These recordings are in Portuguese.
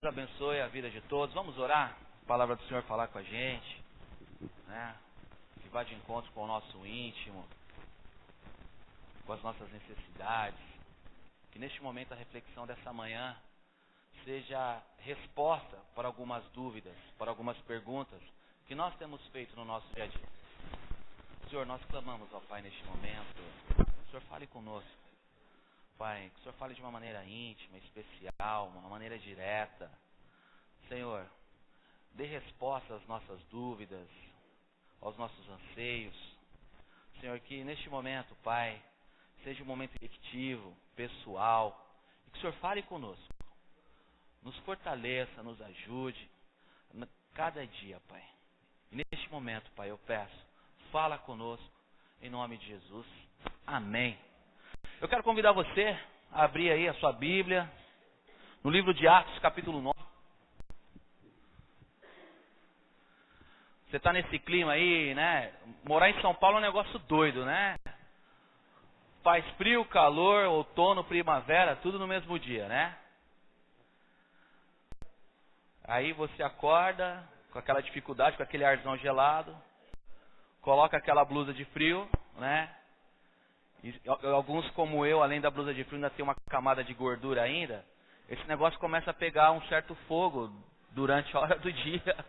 Abençoe a vida de todos. Vamos orar? A palavra do Senhor falar com a gente, né? Que vá de encontro com o nosso íntimo, com as nossas necessidades. Que neste momento a reflexão dessa manhã seja resposta para algumas dúvidas, para algumas perguntas que nós temos feito no nosso dia a dia. Senhor, nós clamamos ao Pai neste momento. O Senhor fale conosco. Pai, que o Senhor fale de uma maneira íntima, especial, uma maneira direta. Senhor, dê resposta às nossas dúvidas, aos nossos anseios. Senhor, que neste momento, Pai, seja um momento efetivo, pessoal, e que o Senhor fale conosco. Nos fortaleça, nos ajude, cada dia, Pai. E neste momento, Pai, eu peço, fala conosco, em nome de Jesus. Amém. Eu quero convidar você a abrir aí a sua Bíblia, no livro de Atos, capítulo 9. Você está nesse clima aí, né? Morar em São Paulo é um negócio doido, né? Faz frio, calor, outono, primavera, tudo no mesmo dia, né? Aí você acorda com aquela dificuldade, com aquele arzão gelado, coloca aquela blusa de frio, né? E alguns como eu, além da blusa de frio, ainda tem uma camada de gordura ainda. Esse negócio começa a pegar um certo fogo durante a hora do dia.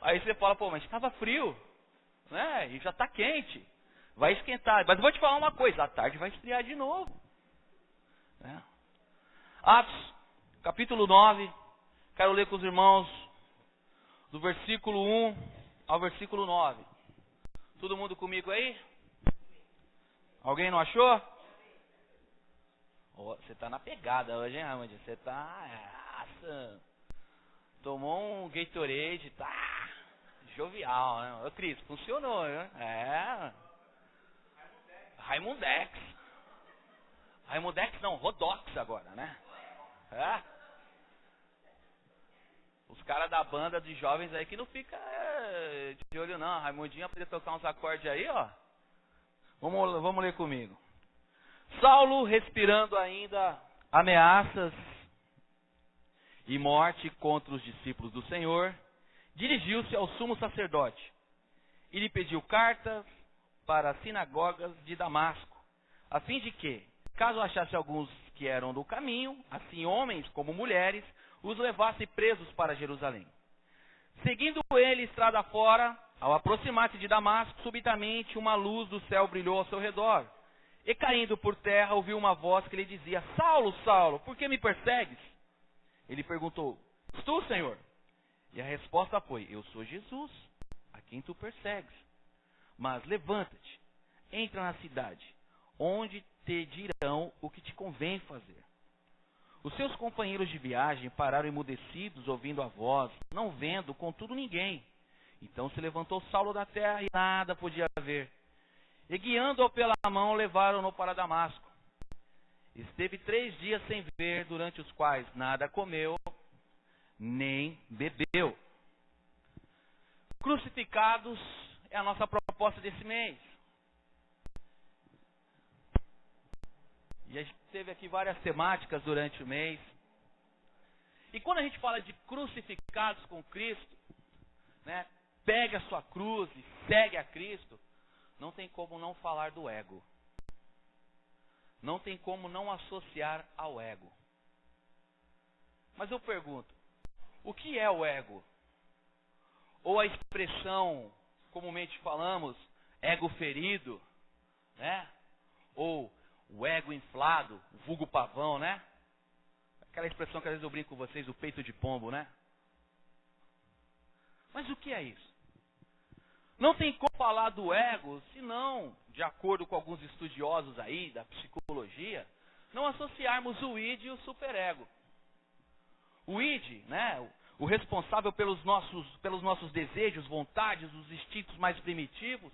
Aí você fala, pô, mas estava frio, né? E já está quente. Vai esquentar. Mas eu vou te falar uma coisa, à tarde vai esfriar de novo. Né? Atos, capítulo 9. Quero ler com os irmãos do versículo 1 ao versículo 9. Todo mundo comigo aí? Alguém não achou? Oh, você está na pegada hoje, hein, Ramandinho? Você está... Tomou um Gatorade, tá jovial, né? Ô, Cris, funcionou, né? É. Raimundex. Raimundex não, Rodox agora, né? É. Os caras da banda de jovens aí que não fica de olho não. Raimundinho poder tocar uns acordes aí, ó. Vamos ler comigo. Saulo, respirando ainda ameaças e morte contra os discípulos do Senhor, dirigiu-se ao sumo sacerdote e lhe pediu cartas para as sinagogas de Damasco, a fim de que, caso achasse alguns que eram do caminho, assim homens como mulheres, os levasse presos para Jerusalém. Seguindo ele estrada fora, ao aproximar-se de Damasco, subitamente uma luz do céu brilhou ao seu redor. E caindo por terra, ouviu uma voz que lhe dizia: Saulo, Saulo, por que me persegues? Ele perguntou: És tu, Senhor? E a resposta foi: Eu sou Jesus, a quem tu persegues. Mas levanta-te, entra na cidade, onde te dirão o que te convém fazer. Os seus companheiros de viagem pararam emudecidos, ouvindo a voz, não vendo, contudo, ninguém. Então se levantou Saulo da terra e nada podia ver. E guiando-o pela mão, levaram-no para Damasco. Esteve 3 dias sem ver, durante os quais nada comeu, nem bebeu. Crucificados é a nossa proposta desse mês. E a gente teve aqui várias temáticas durante o mês. E quando a gente fala de crucificados com Cristo, né, pegue a sua cruz e segue a Cristo, não tem como não falar do ego. Não tem como não associar ao ego. Mas eu pergunto, o que é o ego? Ou a expressão, comumente falamos, ego ferido, né? Ou o ego inflado, o vulgo pavão, né? Aquela expressão que às vezes eu brinco com vocês, o peito de pombo, né? Mas o que é isso? Não tem como falar do ego, senão, de acordo com alguns estudiosos aí da psicologia, não associarmos o id e o superego. O id, né, o responsável pelos nossos desejos, vontades, os instintos mais primitivos.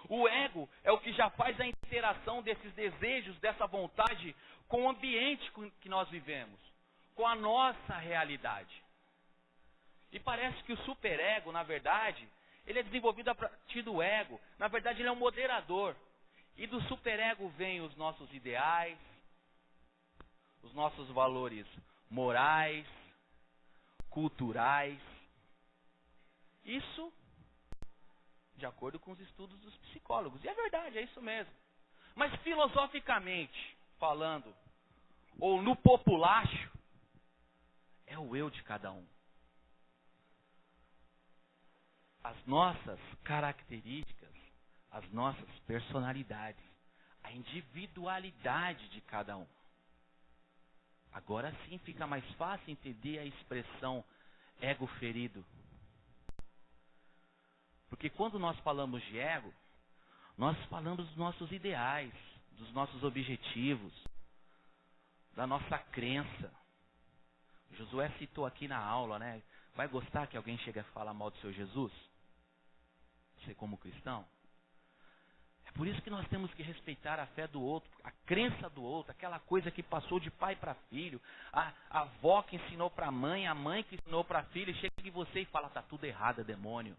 O ego é o que já faz a interação desses desejos, dessa vontade, com o ambiente que nós vivemos, com a nossa realidade. E parece que o superego, na verdade, ele é desenvolvido a partir do ego. Na verdade, ele é um moderador. E do superego vêm os nossos ideais, os nossos valores morais, culturais. Isso de acordo com os estudos dos psicólogos. E é verdade, é isso mesmo. Mas filosoficamente falando, ou no populacho, é o eu de cada um. As nossas características, as nossas personalidades, a individualidade de cada um. Agora sim fica mais fácil entender a expressão ego ferido. Porque quando nós falamos de ego, nós falamos dos nossos ideais, dos nossos objetivos, da nossa crença. Josué citou aqui na aula, né? Vai gostar que alguém chegue a falar mal do seu Jesus? Você como cristão? É por isso que nós temos que respeitar a fé do outro, a crença do outro, aquela coisa que passou de pai para filho, a avó que ensinou para a mãe que ensinou para a filha, e chega em você e fala, tá tudo errado, é demônio.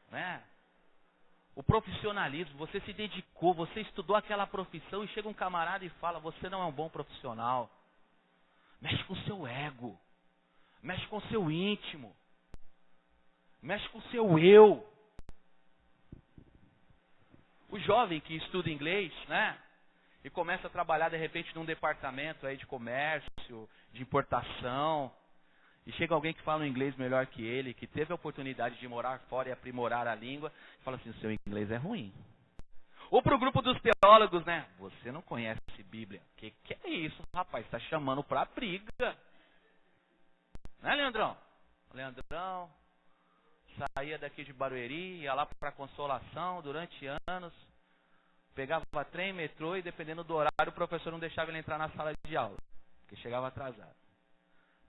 Né? O profissionalismo, você se dedicou, você estudou aquela profissão e chega um camarada e fala, você não é um bom profissional. Mexe com o seu ego, mexe com o seu íntimo, mexe com o seu eu. O jovem que estuda inglês, né? E começa a trabalhar de repente num departamento aí de comércio, de importação. E chega alguém que fala um inglês melhor que ele, que teve a oportunidade de morar fora e aprimorar a língua, e fala assim, o seu inglês é ruim. Ou para o grupo dos teólogos, né? Você não conhece Bíblia. Que é isso, rapaz? Está chamando para briga. Né, Leandrão? Leandrão saía daqui de Barueri, ia lá para Consolação durante anos, pegava trem, metrô e dependendo do horário o professor não deixava ele entrar na sala de aula, porque chegava atrasado.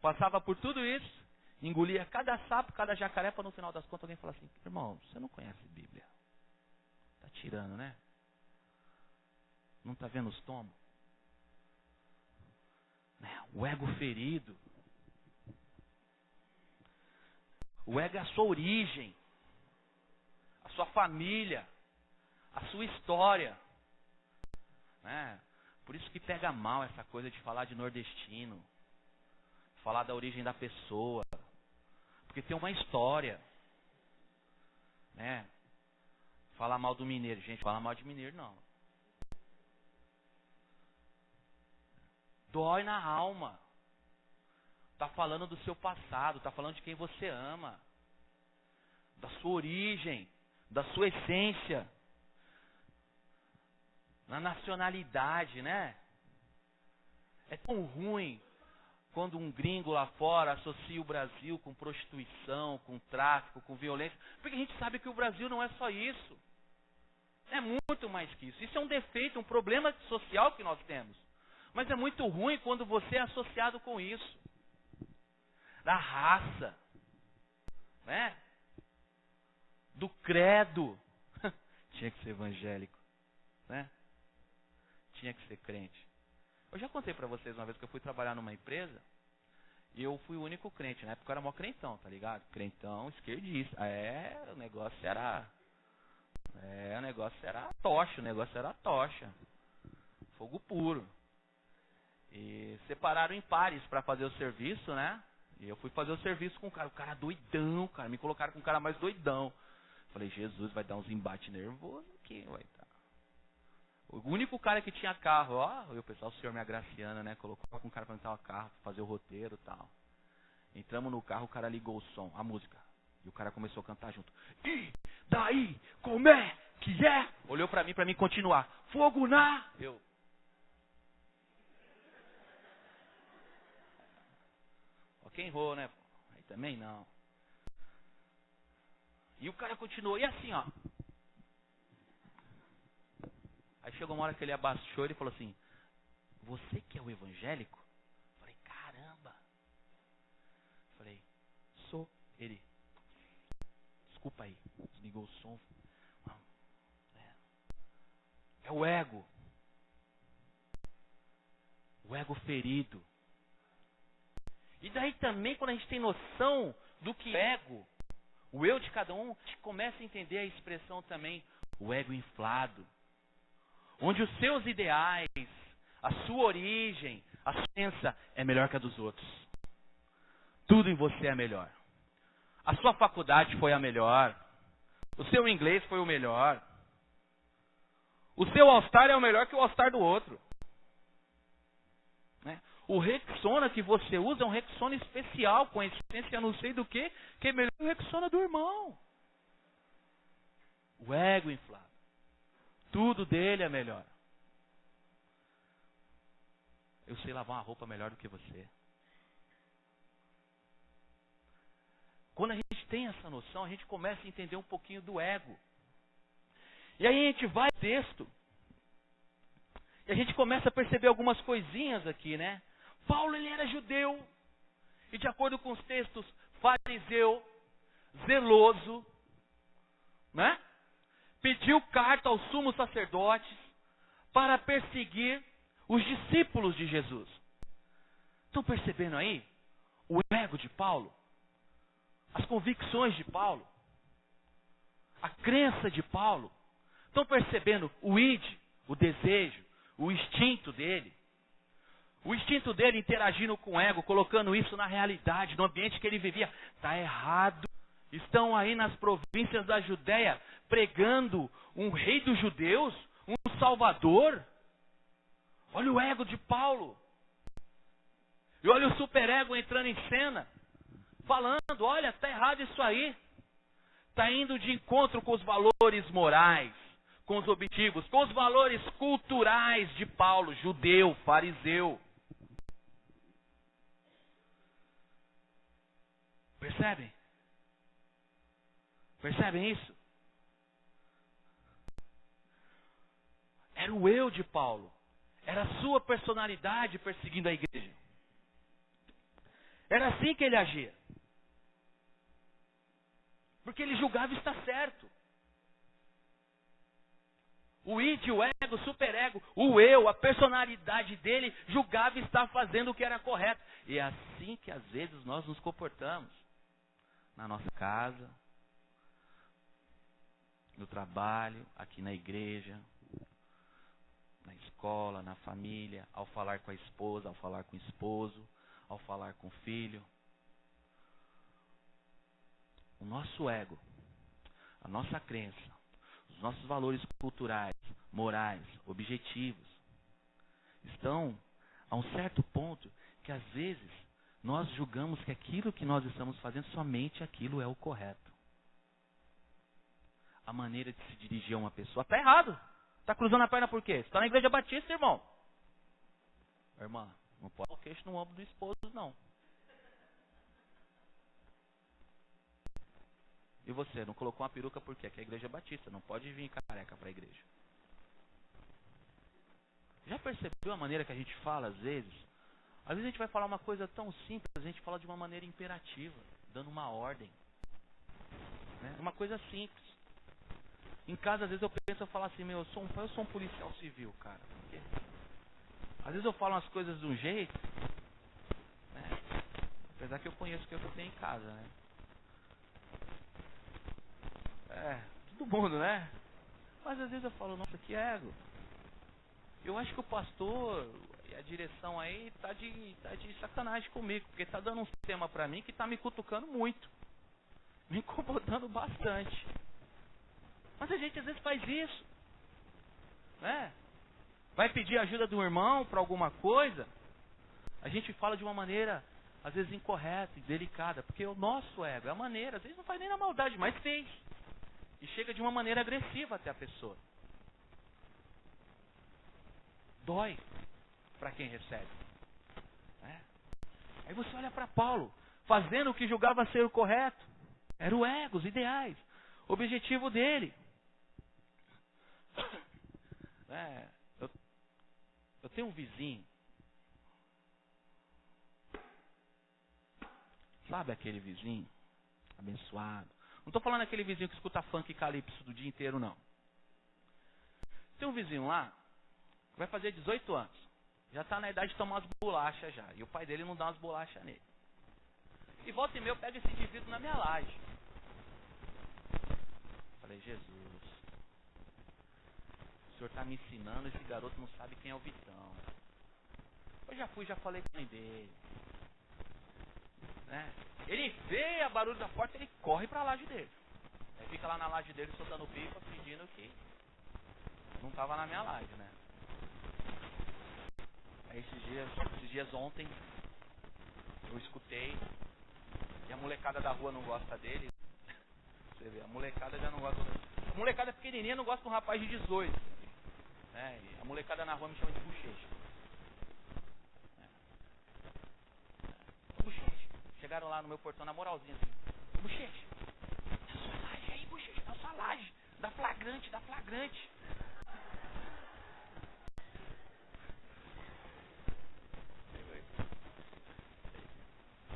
Passava por tudo isso, engolia cada sapo, cada jacaré, para no final das contas alguém falar assim, irmão, você não conhece Bíblia. Tá tirando, né? Não tá vendo os tomos? O ego ferido. O ego é a sua origem, a sua família, a sua história. Né? Por isso que pega mal essa coisa de falar de nordestino, falar da origem da pessoa, porque tem uma história. Né? Falar mal do mineiro, gente, falar mal de mineiro não. Dói na alma. Está falando do seu passado, está falando de quem você ama, da sua origem, da sua essência, na nacionalidade, né? É tão ruim quando um gringo lá fora associa o Brasil com prostituição, com tráfico, com violência, porque a gente sabe que o Brasil não é só isso. É muito mais que isso. Isso é um defeito, um problema social que nós temos. Mas é muito ruim quando você é associado com isso. Da raça, né? Do credo. Tinha que ser evangélico, né? Tinha que ser crente. Eu já contei pra vocês uma vez que eu fui trabalhar numa empresa e eu fui o único crente. Na época eu era mó crentão, tá ligado? Crentão, esquerdista. O negócio era tocha, o negócio era tocha. Fogo puro. E separaram em pares pra fazer o serviço, né? E eu fui fazer o serviço com o cara doidão, cara. Me colocaram com o cara mais doidão. Falei, Jesus, vai dar uns embates nervosos aqui, vai dar. O único cara que tinha carro, e o pessoal, o senhor me agraciando, né? Colocou com o cara pra entrar no carro, pra fazer o roteiro e tal. Entramos no carro, o cara ligou o som, a música. E o cara começou a cantar junto. E daí, como é que é? Olhou pra mim continuar. Fogo na... Quem errou, né? Aí também não. E o cara continuou. E assim, ó. Aí chegou uma hora que ele abaixou e falou assim, você que é o evangélico? Falei, caramba. Falei, sou. Ele, desculpa aí. Desligou o som. É o ego. O ego ferido. E daí também, quando a gente tem noção do que é ego, o eu de cada um, a gente começa a entender a expressão também, o ego inflado. Onde os seus ideais, a sua origem, A sua crença é melhor que a dos outros. Tudo em você é melhor. A sua faculdade foi a melhor. O seu inglês foi o melhor. O seu All-Star é o melhor que o All-Star do outro. Né? O Rexona que você usa é um Rexona especial, com essência não sei do que é melhor que o Rexona do irmão. O ego inflado. Tudo dele é melhor. Eu sei lavar uma roupa melhor do que você. Quando a gente tem essa noção, a gente começa a entender um pouquinho do ego. E aí a gente vai ao texto. E a gente começa a perceber algumas coisinhas aqui, né? Paulo, ele era judeu. E de acordo com os textos, fariseu, zeloso, né? Pediu carta aos sumos sacerdotes para perseguir os discípulos de Jesus. Estão percebendo aí o ego de Paulo? As convicções de Paulo? A crença de Paulo? Estão percebendo o id, o desejo, o instinto dele? O instinto dele interagindo com o ego, colocando isso na realidade, no ambiente que ele vivia. Está errado. Estão aí nas províncias da Judéia pregando um rei dos judeus, um salvador. Olha o ego de Paulo. E olha o superego entrando em cena, falando, olha, está errado isso aí. Está indo de encontro com os valores morais, com os objetivos, com os valores culturais de Paulo, judeu, fariseu. Percebem? Percebem isso? Era o eu de Paulo. Era a sua personalidade perseguindo a igreja. Era assim que ele agia. Porque ele julgava estar certo. O id, o ego, o superego, o eu, a personalidade dele julgava estar fazendo o que era correto. E é assim que às vezes nós nos comportamos. Na nossa casa, no trabalho, aqui na igreja, na escola, na família, ao falar com a esposa, ao falar com o esposo, ao falar com o filho. O nosso ego, a nossa crença, os nossos valores culturais, morais, objetivos, estão a um certo ponto que às vezes nós julgamos que aquilo que nós estamos fazendo, somente aquilo é o correto. A maneira de se dirigir a uma pessoa está errado. Está cruzando a perna por quê? Você está na igreja batista, irmão. Irmã, não pode pôr o queixo no ombro do esposo, não. E você, não colocou uma peruca por quê? Que é a igreja batista, não pode vir careca para a igreja. Já percebeu a maneira que a gente fala às vezes? Às vezes a gente vai falar uma coisa tão simples, a gente fala de uma maneira imperativa, dando uma ordem. Né? Uma coisa simples. Em casa, às vezes eu penso, eu falo assim, eu sou um policial civil, cara. Porque às vezes eu falo umas coisas de um jeito, né? Apesar que eu conheço o que eu tenho em casa, né? Todo mundo, né? Mas às vezes eu falo, nossa, que ego. Eu acho que o pastor e a direção aí tá de sacanagem comigo, porque tá dando um tema pra mim que tá me cutucando muito, me incomodando bastante. Mas a gente às vezes faz isso, né? Vai pedir ajuda do irmão para alguma coisa, a gente fala de uma maneira às vezes incorreta e delicada, porque o nosso ego é a maneira, às vezes não faz nem na maldade, mas fez. E chega de uma maneira agressiva até a pessoa. Dói para quem recebe. Né? Aí você olha para Paulo, fazendo o que julgava ser o correto. Era o ego, os ideais, o objetivo dele. Eu tenho um vizinho. Sabe aquele vizinho abençoado? Não estou falando aquele vizinho que escuta funk e calypso do dia inteiro, não. Tem um vizinho lá, que vai fazer 18 anos. Já está na idade de tomar umas bolachas já. E o pai dele não dá umas bolachas nele. E volta e meia eu pego esse indivíduo na minha laje. Falei, Jesus, o senhor está me ensinando, esse garoto não sabe quem é o Vitão. Eu já falei com a mãe dele. Né? Ele vê a barulho da porta, ele corre para a laje dele. Aí fica lá na laje dele soltando pipa, fingindo que não estava na minha laje, né? Aí esses dias ontem, eu escutei, e a molecada da rua não gosta dele. Você vê, a molecada já não gosta dele. A molecada pequenininha não gosta de um rapaz de 18. Né? E a molecada na rua me chama de bochecha. Bochecha. Chegaram lá no meu portão na moralzinha assim. Bochecha, dá sua laje aí, bochecha, dá sua laje. Dá flagrante, dá flagrante.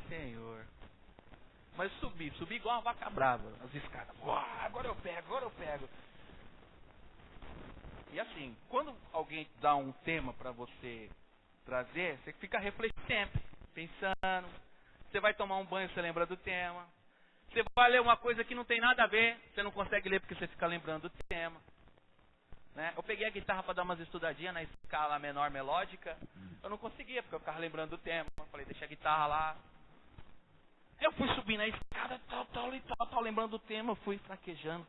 Senhor. Mas subi igual uma vaca brava, as escadas. Uau, agora eu pego. E assim, quando alguém dá um tema para você trazer, você fica refletindo sempre, pensando. Você vai tomar um banho, você lembra do tema. Você vai ler uma coisa que não tem nada a ver, você não consegue ler porque você fica lembrando do tema. Né? Eu peguei a guitarra para dar umas estudadinhas na escala menor melódica. Eu não conseguia, porque eu ficava lembrando do tema. Eu falei, deixa a guitarra lá. Eu fui subindo a escada, tal, lembrando do tema. Eu fui fraquejando.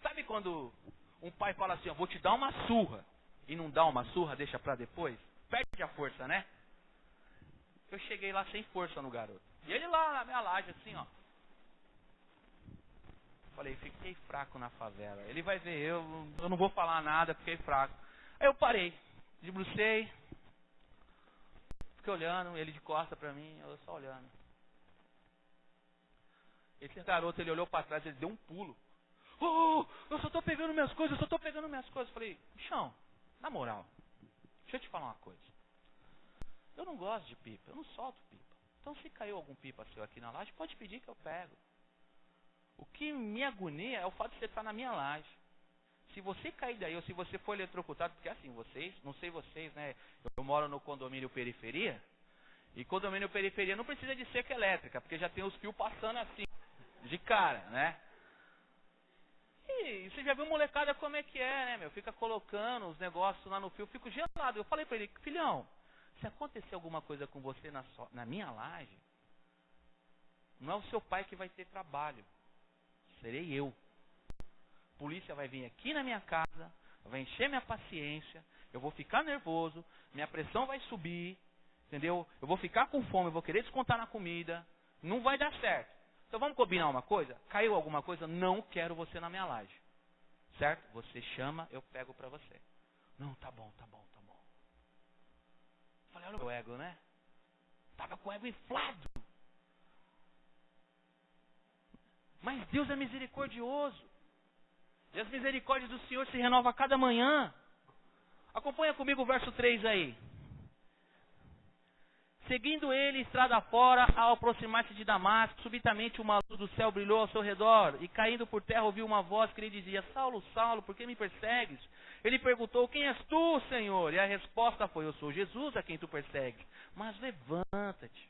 Sabe quando um pai fala assim, eu vou te dar uma surra, e não dá uma surra, deixa pra depois? Perde a força, né? Eu cheguei lá sem força no garoto. E ele lá na minha laje, assim, ó. Falei, fiquei fraco na favela. Ele vai ver, eu não vou falar nada, fiquei fraco. Aí eu parei, debrucei, fiquei olhando, ele de costa pra mim, eu só olhando. Esse garoto, ele olhou pra trás, ele deu um pulo. Eu só tô pegando minhas coisas. Falei, bichão, na moral, deixa eu te falar uma coisa. Eu não gosto de pipa, eu não solto pipa. Então se caiu algum pipa seu aqui na laje, pode pedir que eu pego. O que me agonia é o fato de você estar na minha laje. Se você cair daí, ou se você for eletrocutado, porque assim, vocês, não sei vocês, né? Eu moro no condomínio periferia, e condomínio periferia não precisa de cerca elétrica, porque já tem os fios passando assim, de cara, né? E você já viu molecada como é que é, né, meu? Fica colocando os negócios lá no fio, eu fico gelado. Eu falei pra ele, filhão, se acontecer alguma coisa com você na minha laje, não é o seu pai que vai ter trabalho, serei eu. A polícia vai vir aqui na minha casa, vai encher minha paciência, eu vou ficar nervoso, minha pressão vai subir, entendeu? Eu vou ficar com fome, eu vou querer descontar na comida, não vai dar certo. Então vamos combinar uma coisa? Caiu alguma coisa? Não quero você na minha laje. Certo? Você chama, eu pego pra você. Não, tá bom. Falei, olha o ego, né? Tava com o ego inflado. Mas Deus é misericordioso. E as misericórdias do Senhor se renovam a cada manhã. Acompanha comigo o verso 3 aí. Seguindo ele, estrada fora, ao aproximar-se de Damasco, subitamente uma luz do céu brilhou ao seu redor, e caindo por terra ouviu uma voz que lhe dizia, Saulo, Saulo, por que me persegues? Ele perguntou, quem és tu, Senhor? E a resposta foi, eu sou Jesus a quem tu persegues. Mas levanta-te,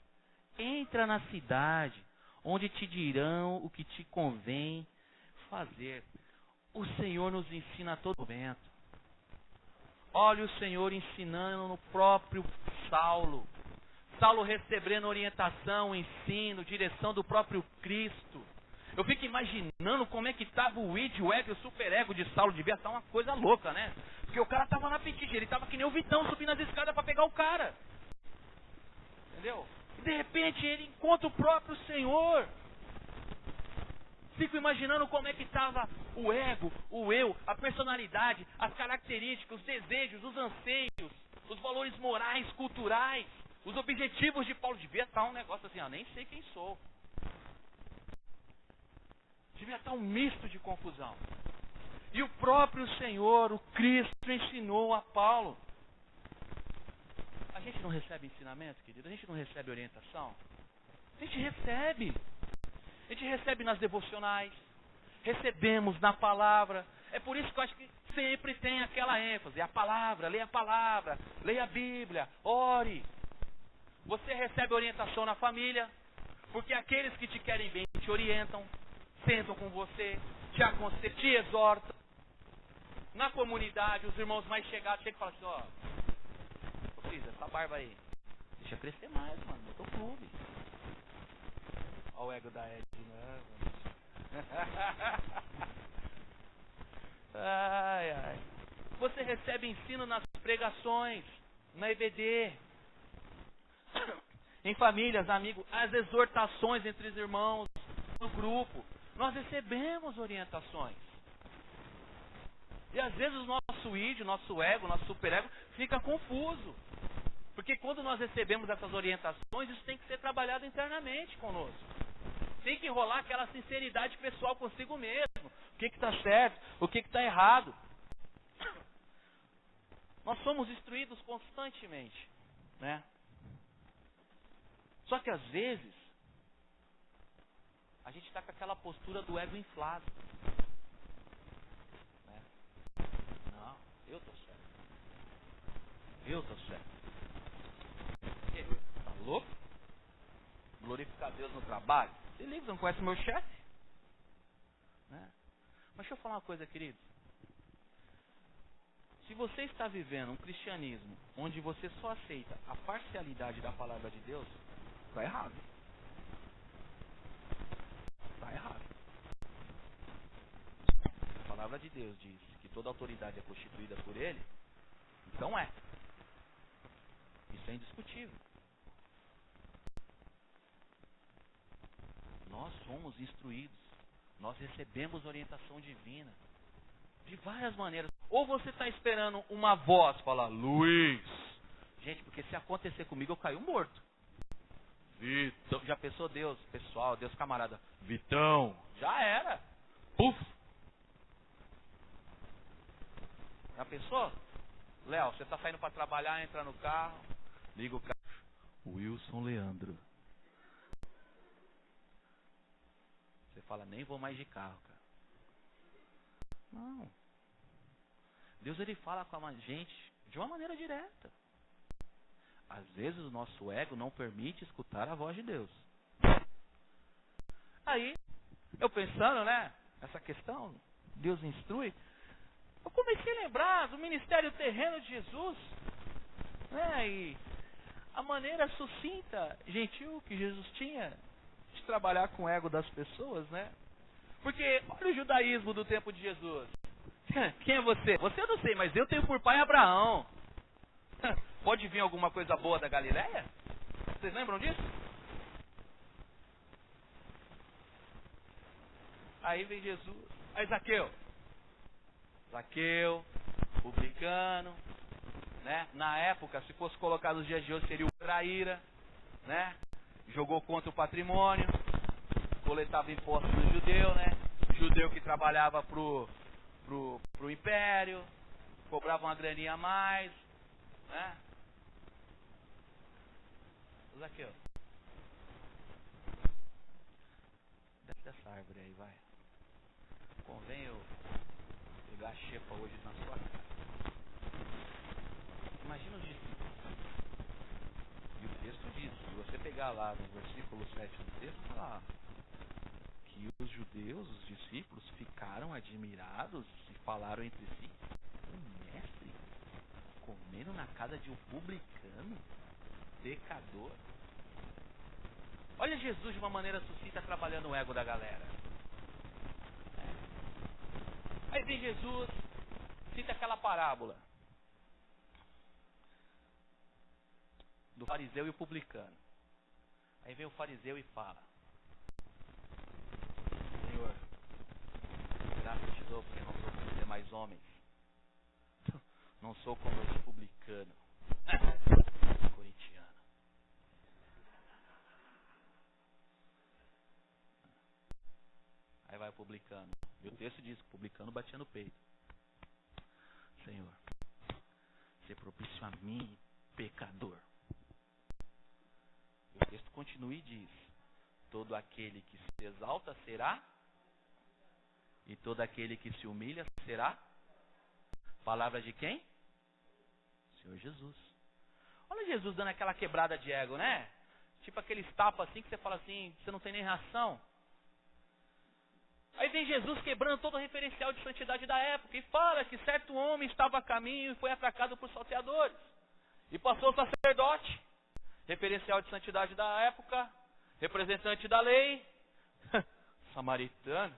entra na cidade, onde te dirão o que te convém fazer. O Senhor nos ensina a todo momento. Olha o Senhor ensinando no próprio Saulo. Saulo recebendo orientação, ensino, direção do próprio Cristo. Eu fico imaginando como é que estava o id, o ego e o superego de Saulo. Devia estar uma coisa louca, né? Porque o cara estava na apetite, ele estava que nem o Vitão subindo as escadas para pegar o cara. Entendeu? E de repente ele encontra o próprio Senhor. Fico imaginando como é que estava o ego, o eu, a personalidade, as características, os desejos, os anseios, os valores morais, culturais. Os objetivos de Paulo. Devia estar um negócio assim, nem sei quem sou. Devia estar um misto de confusão. E o próprio Senhor, o Cristo, ensinou a Paulo. A gente não recebe ensinamento, querido? A gente não recebe orientação? A gente recebe. A gente recebe nas devocionais. Recebemos na palavra. É por isso que eu acho que sempre tem aquela ênfase. A palavra, leia a Bíblia, ore. Você recebe orientação na família, porque aqueles que te querem bem te orientam, sentam com você, te aconselham, te exortam. Na comunidade, os irmãos mais chegados chegam e falam assim, Cris, essa barba aí. Deixa crescer mais, mano. Eu tô clube. Olha o ego da Ed, né, mano? Ai, ai. Você recebe ensino nas pregações, na EBD, em famílias, amigos, as exortações entre os irmãos, no grupo. Nós recebemos orientações. E às vezes o nosso id, o nosso ego, o nosso superego fica confuso. Porque quando nós recebemos essas orientações, isso tem que ser trabalhado internamente conosco. Tem que rolar aquela sinceridade pessoal consigo mesmo. O que está certo, o que está errado. Nós somos instruídos constantemente, né? Só que às vezes, a gente está com aquela postura do ego inflado. Né? Não, eu estou certo. Eu estou certo. Tá louco? Glorificar Deus no trabalho? Se liga, você não conhece o meu chefe? Né? Mas deixa eu falar uma coisa, querido. Se você está vivendo um cristianismo onde você só aceita a parcialidade da palavra de Deus, está errado. Está errado. A palavra de Deus diz que toda autoridade é constituída por Ele, então é. Isso é indiscutível. Nós somos instruídos, nós recebemos orientação divina, de várias maneiras. Ou você está esperando uma voz falar, Luiz. Gente, porque se acontecer comigo eu caio morto. Vitão, já pensou Deus, pessoal, Deus camarada. Vitão, já era. Puf. Já pensou? Léo, você está saindo para trabalhar, entra no carro, liga o carro. Wilson Leandro. Você fala, nem vou mais de carro, cara. Não. Deus, ele fala com a gente de uma maneira direta. Às vezes o nosso ego não permite escutar a voz de Deus. Aí, eu pensando, né, essa questão, Deus instrui, eu comecei a lembrar do ministério terreno de Jesus, né, e a maneira sucinta, gentil que Jesus tinha de trabalhar com o ego das pessoas, né? Porque olha o judaísmo do tempo de Jesus. Quem é você? Você eu não sei, mas eu tenho por pai Abraão. Pode vir alguma coisa boa da Galileia? Vocês lembram disso? Aí vem Jesus. Aí Zaqueu. Zaqueu, publicano, né? Na época, se fosse colocado nos dias de hoje, seria o traíra, né? Jogou contra o patrimônio, coletava impostos do judeu, né? Judeu que trabalhava pro império, cobrava uma graninha a mais, né? Zaqueu, desce dessa árvore aí, vai. Convém eu pegar a xepa hoje na sua cara. Imagina os discípulos. E o texto diz, se você pegar lá no versículo 7 do texto, está lá, que os judeus, os discípulos, ficaram admirados e falaram entre si, o mestre comendo na casa de um publicano, pecador. Olha Jesus de uma maneira sucinta trabalhando o ego da galera. Aí vem Jesus, cita aquela parábola do fariseu e o publicano. Aí vem o fariseu e fala, Senhor, graças te dou porque não sou como os demais homens. Não sou como esse publicano. Corintiano. Aí vai o publicano. E o texto diz que o publicano batia no peito. Senhor, ser propício a mim, pecador. E o texto continua e diz, todo aquele que se exalta será, e todo aquele que se humilha será. Palavra de quem? Senhor Jesus. Olha Jesus dando aquela quebrada de ego, né? Tipo aqueles tapas assim que você fala assim, você não tem nem reação. Aí vem Jesus quebrando todo o referencial de santidade da época e fala que certo homem estava a caminho e foi atracado por salteadores. E passou o sacerdote, referencial de santidade da época, representante da lei, samaritano.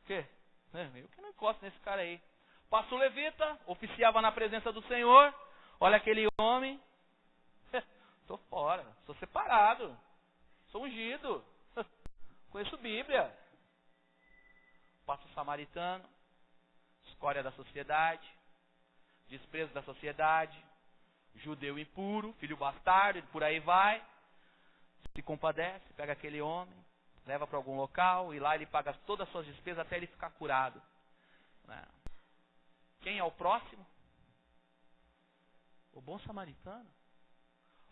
Que? Eu que não encosto nesse cara aí. Passa o levita, oficiava na presença do Senhor. Olha aquele homem. Estou fora, sou separado, sou ungido, conheço Bíblia. Passa o samaritano, escória da sociedade, desprezo da sociedade, judeu impuro, filho bastardo, por aí vai. Se compadece, pega aquele homem, leva para algum local e lá ele paga todas as suas despesas até ele ficar curado. Quem é o próximo? O bom samaritano.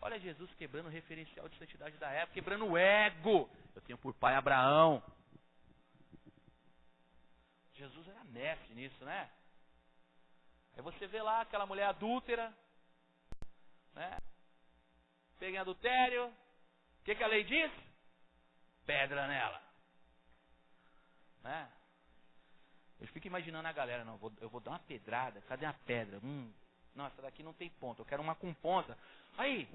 Olha Jesus quebrando o referencial de santidade da época, quebrando o ego. Eu tenho por pai Abraão. Jesus era mestre nisso, né? Aí você vê lá aquela mulher adúltera, né? Pega em adultério. O que a lei diz? Pedra nela. Né? Eu fico imaginando a galera, não, eu vou dar uma pedrada, cadê a pedra? Não, essa daqui não tem ponta, eu quero uma com ponta. Aí,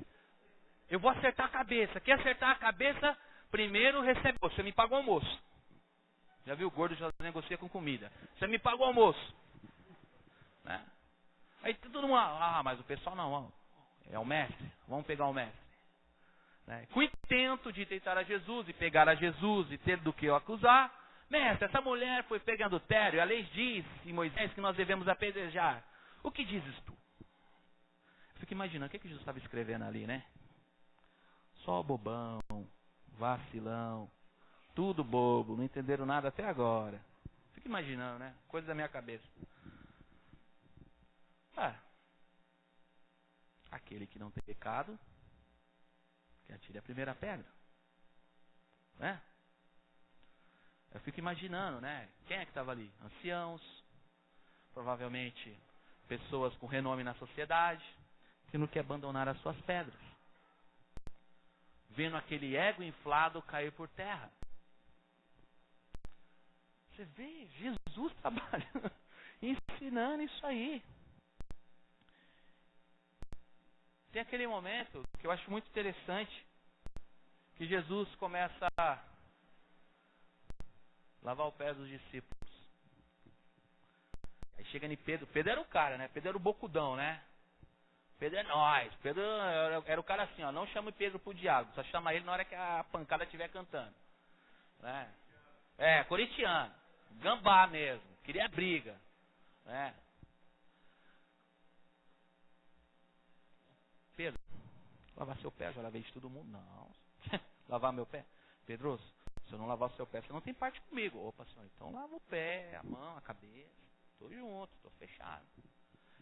eu vou acertar a cabeça. Quer acertar a cabeça? Primeiro recebe. Você me paga o almoço. Já viu, o gordo já negocia com comida. Você me paga o almoço. Né? Aí todo mundo, mas o pessoal não, é o mestre. Vamos pegar o mestre. Né? Com o intento de tentar a Jesus e pegar a Jesus e ter do que eu acusar. Mestre, essa mulher foi pega em adultério. A lei diz em Moisés que nós devemos apedrejar. O que dizes tu? Eu fico imaginando o que Jesus estava escrevendo ali, né? Só bobão, vacilão, tudo bobo, não entenderam nada até agora. Fico imaginando, né? Coisa da minha cabeça. Aquele que não tem pecado, que atire a primeira pedra. Né? Eu fico imaginando, né? Quem é que estava ali? Anciãos, provavelmente pessoas com renome na sociedade, que não quer abandonar as suas pedras. Vendo aquele ego inflado cair por terra. Você vê Jesus trabalhando, ensinando isso aí. Tem aquele momento que eu acho muito interessante, que Jesus começa a lavar o pé dos discípulos. Aí chega em Pedro. Pedro era o cara, né? Pedro era o bocudão, né? Pedro é nós. Pedro era o cara assim, ó. Não chama Pedro pro diálogo. Só chama ele na hora que a pancada estiver cantando. Né? Corintiano. Gambá mesmo. Queria briga. Né? Pedro, lavar seu pé, já lavei de todo mundo. Não. Lavar meu pé? Pedro, se eu não lavar o seu pé, você não tem parte comigo. Opa, senhor, então lava o pé, a mão, a cabeça. Estou junto, estou fechado.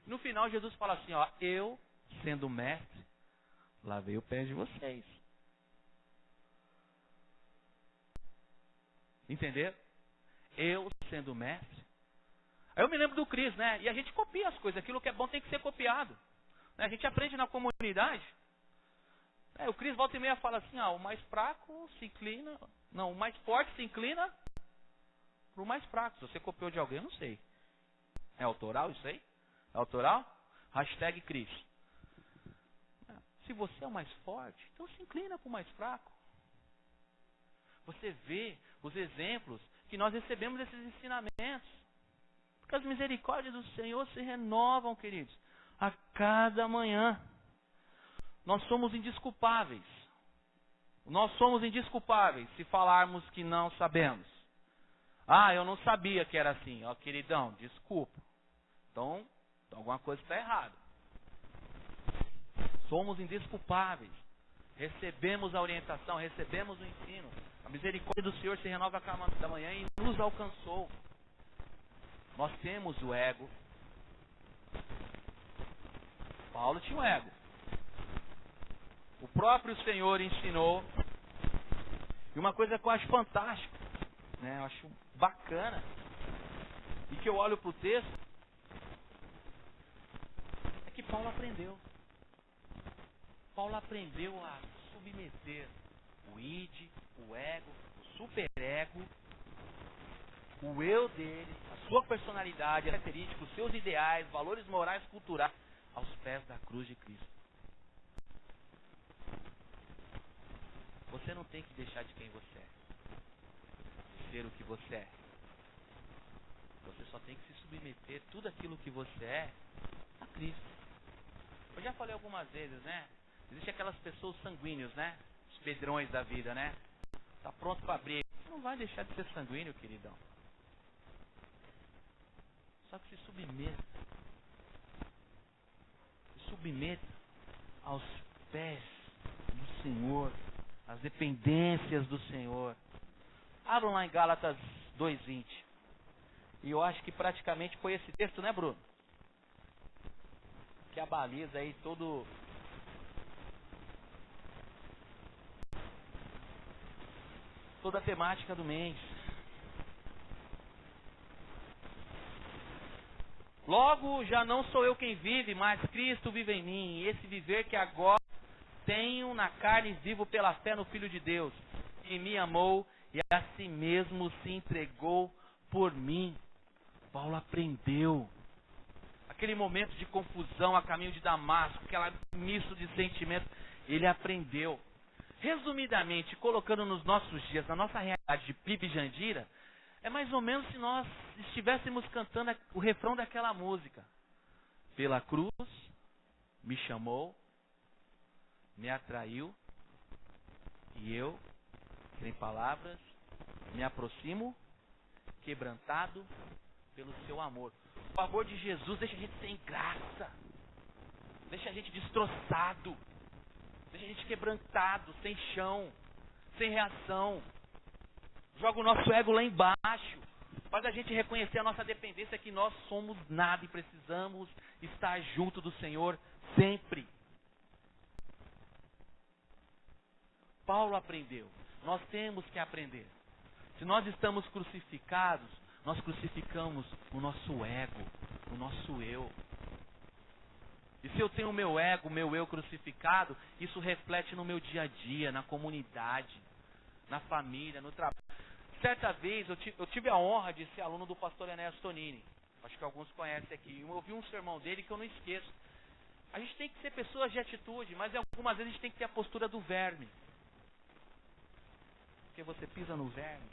No final, Jesus fala assim, ó, eu, sendo mestre, lavei o pé de vocês. Entenderam? Eu, sendo mestre. Aí eu me lembro do Cris, né? E a gente copia as coisas. Aquilo que é bom tem que ser copiado. A gente aprende na comunidade. O Cris volta e meia fala assim, o mais fraco se inclina... Não, o mais forte se inclina para o mais fraco. Se você copiou de alguém, eu não sei. É autoral isso aí? É autoral? Hashtag Cris. Se você é o mais forte, então se inclina para o mais fraco. Você vê os exemplos que nós recebemos desses ensinamentos. Porque as misericórdias do Senhor se renovam, queridos, a cada manhã. Nós somos indesculpáveis. Nós somos indesculpáveis se falarmos que não sabemos. Eu não sabia que era assim. Queridão, desculpa. Então alguma coisa está errada. Somos indesculpáveis. Recebemos a orientação, recebemos o ensino. A misericórdia do Senhor se renova a cada manhã e nos alcançou. Nós temos o ego. Paulo tinha um ego. O próprio Senhor ensinou. E uma coisa que eu acho fantástica, né? Eu acho bacana, e que eu olho para o texto, é que Paulo aprendeu. Paulo aprendeu a submeter o id, o ego, o superego, o eu dele, a sua personalidade, a característica, os seus ideais, valores morais, culturais, aos pés da cruz de Cristo. Você não tem que deixar de quem você é, de ser o que você é. Você só tem que se submeter tudo aquilo que você é a Cristo. Eu já falei algumas vezes, né? Existem aquelas pessoas sanguíneas, né? Os pedrões da vida, né? Tá pronto para briga. Você não vai deixar de ser sanguíneo, queridão. Só que se submeta. Se submeta aos pés do Senhor, às dependências do Senhor. Abram lá em Gálatas 2:20. E eu acho que praticamente foi esse texto, né, Bruno? Que abaliza aí toda a temática do mês. Logo, já não sou eu quem vive, mas Cristo vive em mim. E esse viver que agora tenho na carne, vivo pela fé no Filho de Deus, que me amou e a si mesmo se entregou por mim. Paulo aprendeu. Aquele momento de confusão a caminho de Damasco, aquela misto de sentimentos, ele aprendeu. Resumidamente, colocando nos nossos dias, na nossa realidade de Pipe e Jandira, é mais ou menos se nós estivéssemos cantando o refrão daquela música. Pela cruz, me chamou, me atraiu, e eu, sem palavras, me aproximo, quebrantado pelo seu amor. O amor de Jesus deixa a gente sem graça, deixa a gente destroçado, deixa a gente quebrantado, sem chão, sem reação. Joga o nosso ego lá embaixo, faz a gente reconhecer a nossa dependência, que nós somos nada e precisamos estar junto do Senhor sempre. Paulo aprendeu, nós temos que aprender. Se nós estamos crucificados, nós crucificamos o nosso ego, o nosso eu. E se eu tenho o meu ego, o meu eu crucificado, isso reflete no meu dia a dia, na comunidade, na família, no trabalho. Certa vez eu tive a honra de ser aluno do pastor Enéas Tonini. Acho que alguns conhecem aqui. Eu ouvi um sermão dele que eu não esqueço. A gente tem que ser pessoas de atitude, mas algumas vezes a gente tem que ter a postura do verme. Porque você pisa no verme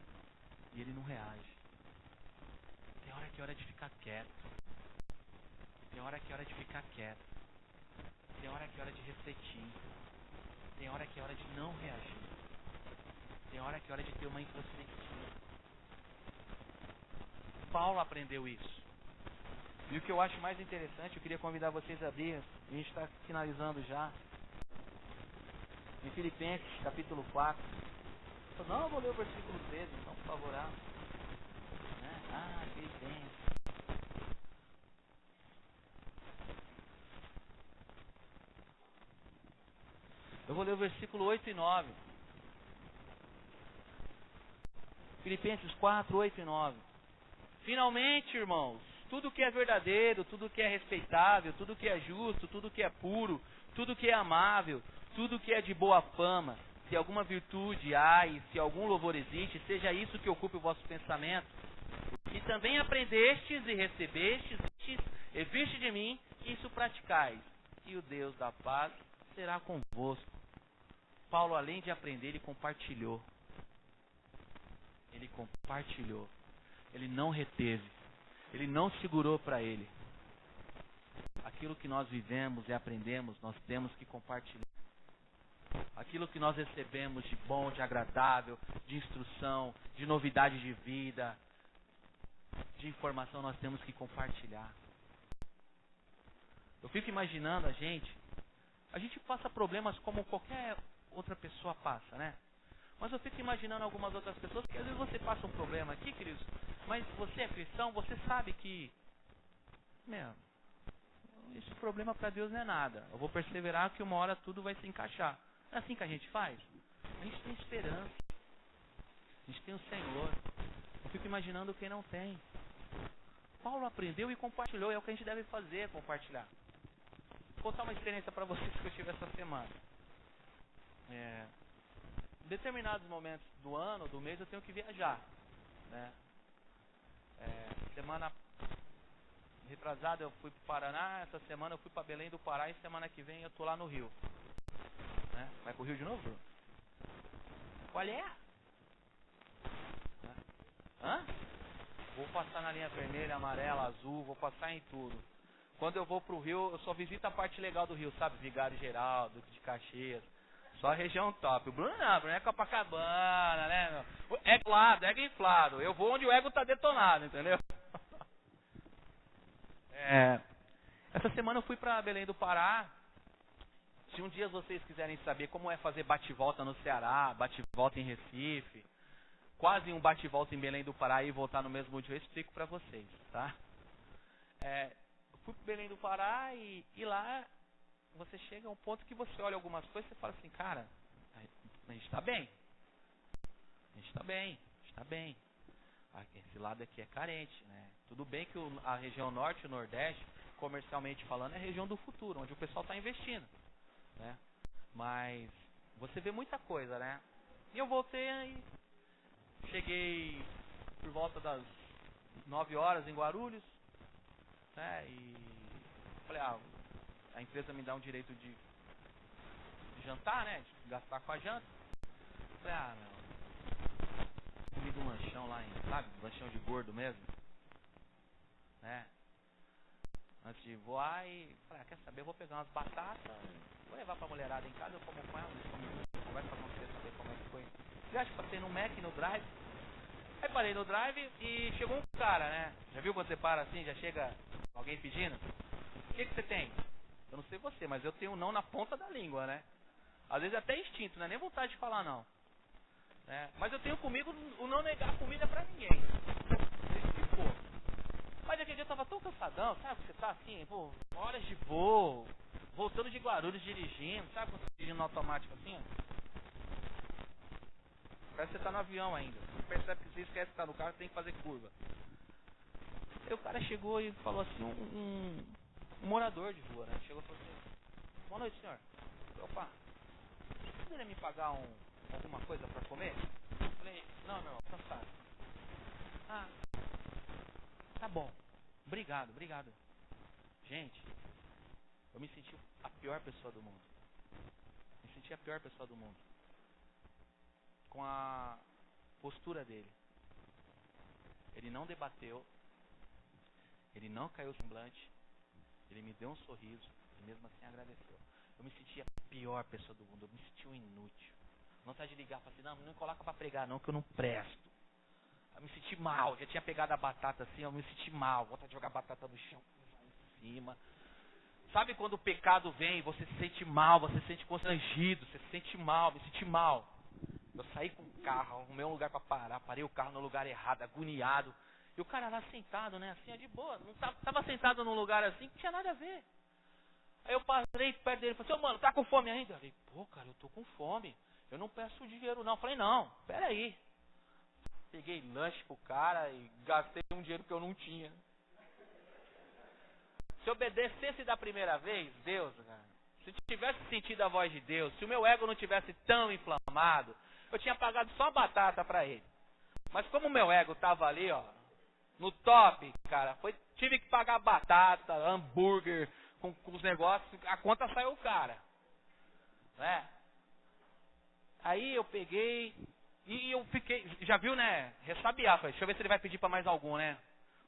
e ele não reage. Tem hora que é hora de ficar quieto. Tem hora que é hora de ficar quieto. Tem hora que é hora de refletir. Tem hora que é hora de não reagir. Tem hora que é hora de ter uma introspectiva. Paulo aprendeu isso. E o que eu acho mais interessante, eu queria convidar vocês a abrir, a gente está finalizando já, em Filipenses, capítulo 4. Não, eu vou ler o versículo 13, então, por favor. Filipenses. Eu vou ler o versículo 8 e 9. Filipenses 4, 8 e 9. Finalmente, irmãos, tudo que é verdadeiro, tudo que é respeitável, tudo que é justo, tudo que é puro, tudo que é amável, tudo que é de boa fama, se alguma virtude há e se algum louvor existe, seja isso que ocupe o vosso pensamento. E também aprendestes e recebestes e viste de mim, isso praticais, e o Deus da paz será convosco. Paulo, além de aprender, ele compartilhou. Ele compartilhou. Ele não reteve. Ele não segurou para ele. Aquilo que nós vivemos e aprendemos, nós temos que compartilhar. Aquilo que nós recebemos de bom, de agradável, de instrução, de novidade de vida, de informação, nós temos que compartilhar. Eu fico imaginando a gente passa problemas como qualquer outra pessoa passa, né? Mas eu fico imaginando algumas outras pessoas, que às vezes você passa um problema aqui, queridos, mas você é cristão, você sabe que, esse problema para Deus não é nada. Eu vou perseverar que uma hora tudo vai se encaixar. Não é assim que a gente faz? A gente tem esperança. A gente tem o Senhor. Eu fico imaginando quem não tem. Paulo aprendeu e compartilhou. É o que a gente deve fazer, compartilhar. Vou contar uma experiência para vocês que eu tive essa semana. Em determinados momentos do ano, do mês, eu tenho que viajar, né? retrasado eu fui pro Paraná, essa semana eu fui para Belém do Pará e semana que vem eu tô lá no Rio. Né? Vai pro Rio de novo, Bruno? Qual é? Hã? Vou passar na linha vermelha, amarela, azul, vou passar em tudo. Quando eu vou pro Rio, eu só visito a parte legal do Rio, sabe? Vigário Geral, Duque de Caxias. Só a região top. O Bruno não, Bruno é Copacabana, né? Meu? Ego inflado. Eu vou onde o ego tá detonado, entendeu? Essa semana eu fui pra Belém do Pará. Se um dia vocês quiserem saber como é fazer bate-volta no Ceará, bate-volta em Recife, quase um bate-volta em Belém do Pará e voltar no mesmo dia, eu explico pra vocês, tá? Fui para Belém do Pará e lá você chega a um ponto que você olha algumas coisas e você fala assim, cara, a gente está bem. A gente está bem, a gente está bem. Esse lado aqui é carente, né? Tudo bem que a região norte e o nordeste, comercialmente falando, é a região do futuro, onde o pessoal está investindo, né? Mas você vê muita coisa, né? E eu voltei aí, cheguei por volta das 9 horas em Guarulhos, né? E falei, a empresa me dá um direito de jantar, né? De gastar com a janta. Falei, comi um lanchão lá sabe? Lanchão de gordo mesmo, né? Antes de voar e falei, quer saber? Eu vou pegar umas batatas, vou levar pra mulherada em casa, eu como com ela, conversa pra você saber como é que foi. Já passei no Mac, no Drive. Aí parei no Drive e chegou um cara, né? Já viu quando você para assim, já chega alguém pedindo? O que você tem? Eu não sei você, mas eu tenho um não na ponta da língua, né? Às vezes até instinto, não é nem vontade de falar não. Né? Mas eu tenho comigo o não negar comida pra ninguém. Mas aquele dia eu tava tão cansadão, sabe? Você tá assim, horas de voo, voltando de Guarulhos dirigindo, sabe quando você tá dirigindo no automático assim, ó? Parece que você tá no avião ainda. Você percebe que você esquece que tá no carro, tem que fazer curva. Aí o cara chegou e falou assim, um morador de rua, né? Chegou e falou assim, boa noite, senhor. Opa, você poderia me pagar alguma coisa pra comer? Eu falei, não, meu irmão, cansado. Tá bom. Obrigado. Gente, eu me senti a pior pessoa do mundo. Com a postura dele. Ele não debateu. Ele não caiu semblante. Ele me deu um sorriso. E mesmo assim agradeceu. Eu me senti a pior pessoa do mundo. Eu me senti um inútil. Vontade de ligar e falar assim, não coloca pra pregar não, que eu não presto. Eu me senti mal. Já tinha pegado a batata assim, eu me senti mal. Vontade de jogar batata no chão, em cima. Sabe quando o pecado vem, você se sente mal, você se sente constrangido, você se sente mal, me senti mal. Eu saí com o carro, arrumei um lugar pra parar, parei o carro no lugar errado, agoniado. E o cara lá sentado, né, assim, de boa, não tava sentado num lugar assim que não tinha nada a ver. Aí eu parei perto dele e falei, mano, tá com fome ainda? Eu falei, cara, eu tô com fome. Eu não peço dinheiro não. Eu falei, não, peraí. Peguei lanche pro cara e gastei um dinheiro que eu não tinha. Se obedecesse da primeira vez, Deus, cara, se tivesse sentido a voz de Deus, se o meu ego não tivesse tão inflamado, eu tinha pagado só batata pra ele. Mas como o meu ego tava ali, ó, no top, cara, tive que pagar batata, hambúrguer, com os negócios, a conta saiu cara. Né? Aí eu peguei e eu fiquei, já viu, né, ressabiar, falei, deixa eu ver se ele vai pedir pra mais algum, né?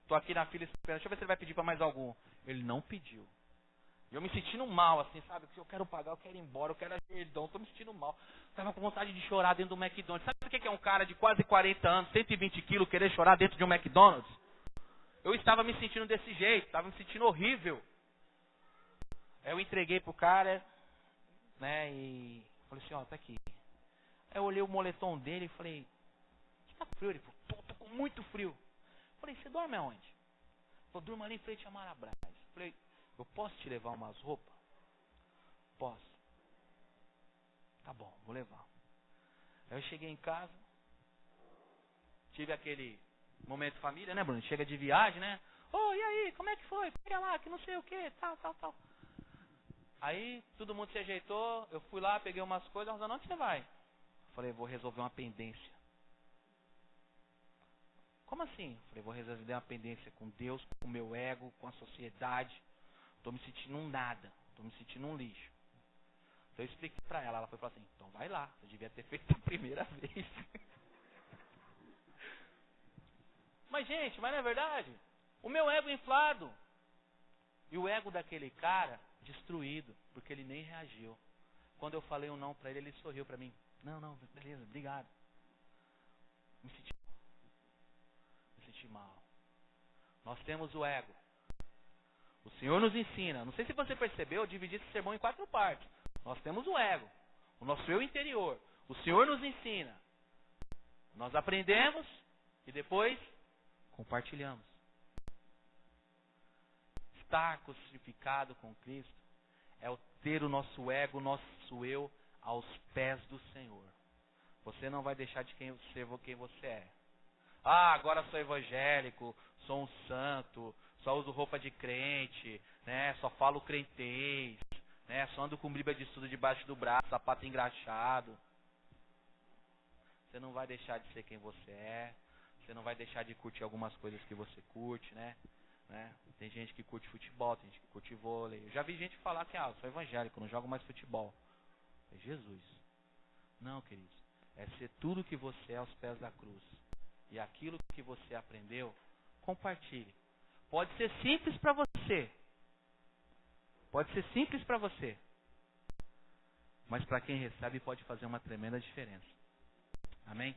Tô aqui na fila esperando, deixa eu ver se ele vai pedir pra mais algum. Ele não pediu. E eu me sentindo mal, assim, sabe? Eu quero pagar, eu quero ir embora, eu quero perdão, tô me sentindo mal. Tava com vontade de chorar dentro do McDonald's. Sabe o que é um cara de quase 40 anos, 120 quilos, querer chorar dentro de um McDonald's? Eu estava me sentindo desse jeito, estava me sentindo horrível. Aí eu entreguei pro cara, né, e falei assim, ó, tá aqui. Aí eu olhei o moletom dele e falei, você tá com frio? Ele falou, tô com muito frio. Eu falei, você dorme aonde? Ele falou, durmo ali em frente a Marabras. Eu falei, eu posso te levar umas roupas? Posso. Tá bom, vou levar. Aí eu cheguei em casa, tive aquele momento família, né, Bruno? Chega de viagem, né? E aí, como é que foi? Pega lá, que não sei o que, tal. Aí todo mundo se ajeitou, eu fui lá, peguei umas coisas, Rosana, onde você vai? Eu falei, vou resolver uma pendência. como assim? Eu falei, vou resolver uma pendência com Deus, com o meu ego, com a sociedade. Estou me sentindo um nada, estou me sentindo um lixo. Então eu expliquei para ela, ela foi falar assim, então vai lá, você devia ter feito a primeira vez. Mas gente, mas não é verdade? O meu ego inflado. E o ego daquele cara destruído, porque ele nem reagiu. Quando eu falei um não para ele, ele sorriu para mim. Não, beleza, obrigado. Me senti mal. Nós temos o ego. O Senhor nos ensina. Não sei se você percebeu, eu dividi esse sermão em 4 partes. Nós temos o ego, o nosso eu interior. O Senhor nos ensina. Nós aprendemos e depois compartilhamos. Estar crucificado com Cristo é o ter o nosso ego, o nosso eu aos pés do Senhor. Você não vai deixar de ser quem você é. Ah, agora sou evangélico, sou um santo, só uso roupa de crente, né? Só falo crentez, né? Só ando com Bíblia de estudo debaixo do braço, sapato engraxado. Você não vai deixar de ser quem você é. Você não vai deixar de curtir algumas coisas que você curte, né? Tem gente que curte futebol, tem gente que curte vôlei. Eu já vi gente falar que, eu sou evangélico, não jogo mais futebol. É Jesus. Não, queridos. É ser tudo que você é aos pés da cruz. E aquilo que você aprendeu, compartilhe. Pode ser simples para você. Pode ser simples para você. Mas para quem recebe pode fazer uma tremenda diferença. Amém?